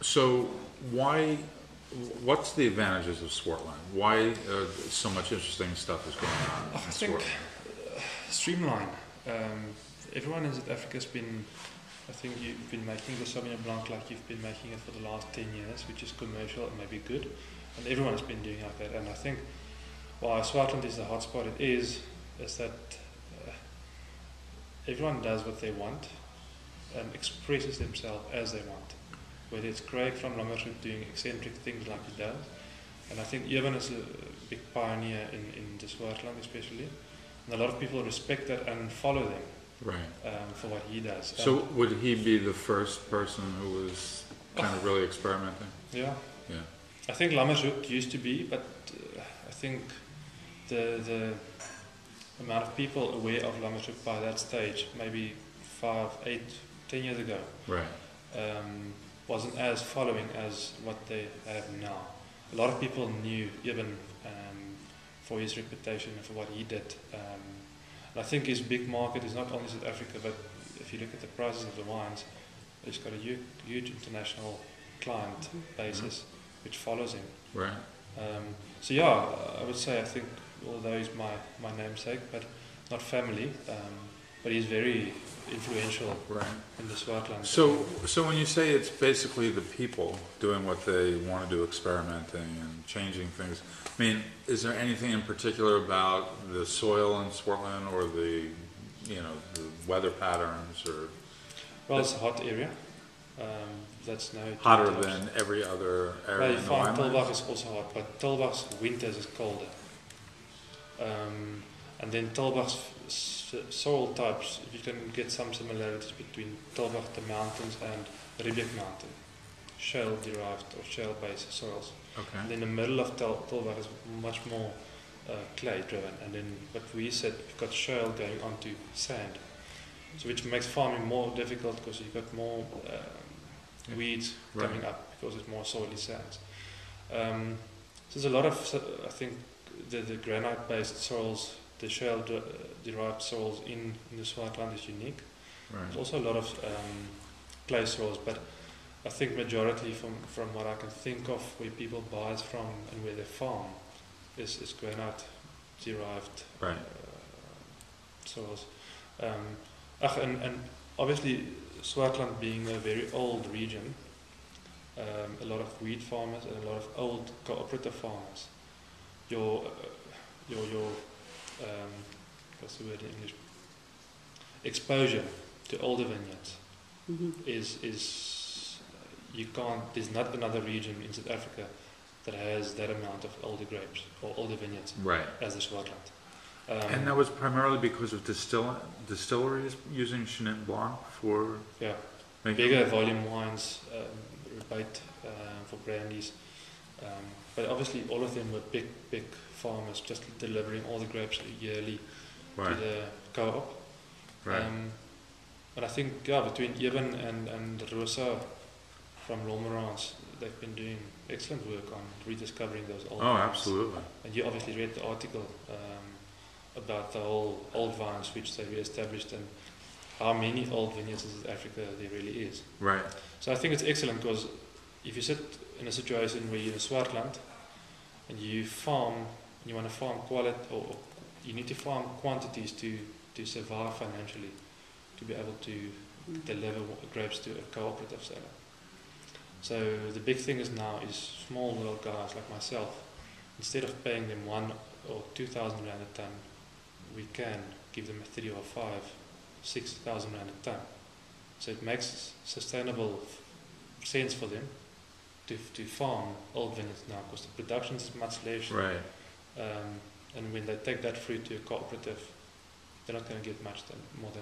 So why? What's the advantages of Swartland? Why so much interesting stuff is going on I in think Swartland? streamline. Everyone in South Africa has been, I think you've been making the Sauvignon Blanc like you've been making it for the last 10 years, which is commercial and maybe good. And everyone has been doing like that. And I think why Swartland is the hotspot it is that everyone does what they want and expresses themselves as they want. Whether it's Craig from Lammerhoek doing eccentric things like he does. And I think Evan is a big pioneer in the Swartland especially. And a lot of people respect that and follow them. Right. For what he does. So would he be the first person who was kind of really experimenting? Yeah. Yeah. I think Lammerhoek used to be, but I think the amount of people aware of Lammerhoek by that stage, maybe 5, 8, 10 years ago, right, wasn't as following as what they have now. A lot of people knew Eben for his reputation and for what he did. I think his big market is not only South Africa, but if you look at the prices of the wines, he's got a huge international client basis which follows him. right. So yeah, I would say I think although he's my namesake, but not family, but he's very influential Right. in the Swartland. So when you say it's basically the people doing what they want to do, experimenting and changing things, I mean, is there anything in particular about the soil in Swartland or the weather patterns or? Well, it's a hot area. That's no Hotter than every other area well, in the Winelands? Tulbagh is also hot, but Tulbagh's winters is colder. And then Tulbagh's soil types, you can get some similarities between Tulbagh, the mountains, and Riebeek Mountain, shale-derived or shale-based soils. Okay. And in the middle of Tulbagh is much more clay-driven, and then what we said, you've got shale going onto sand, so which makes farming more difficult because you've got more weeds coming up because it's more soily sands. So there's a lot of, I think, the granite-based soils, the shale-derived soils in the Swartland is unique. Right. There's also a lot of clay soils, but I think majority from what I can think of where people buy it from and where they farm is granite-derived Right. soils. And obviously Swartland being a very old region, a lot of wheat farmers and a lot of old cooperative farmers. Your what's the word in English? Exposure to older vineyards is you can't. There's not another region in South Africa that has that amount of older grapes or older vineyards Right. as the Swartland. And that was primarily because of distilleries using Chenin Blanc for making bigger volume wines, rebate for brandies, but obviously all of them were big farmers just delivering all the grapes yearly to the co-op. Right. And I think between Eben and Rosa from Lommerans, they've been doing excellent work on rediscovering those old wines. Absolutely. And you obviously read the article about the whole old vines which they re-established and how many old vineyards in South Africa there really is. Right. So I think it's excellent because if you sit in a situation where you're in Swartland and you farm, you want to farm quality, or you need to farm quantities to survive financially, to be able to deliver grapes to a cooperative seller. So the big thing is now is small little guys like myself, instead of paying them 1,000 or 2,000 rand a ton, we can give them a 3 or 5, 6,000 rand a ton. So it makes sustainable sense for them to farm old vineyards now because the production is much less. Right. And when they take that fruit to a cooperative, they're not going to get much more than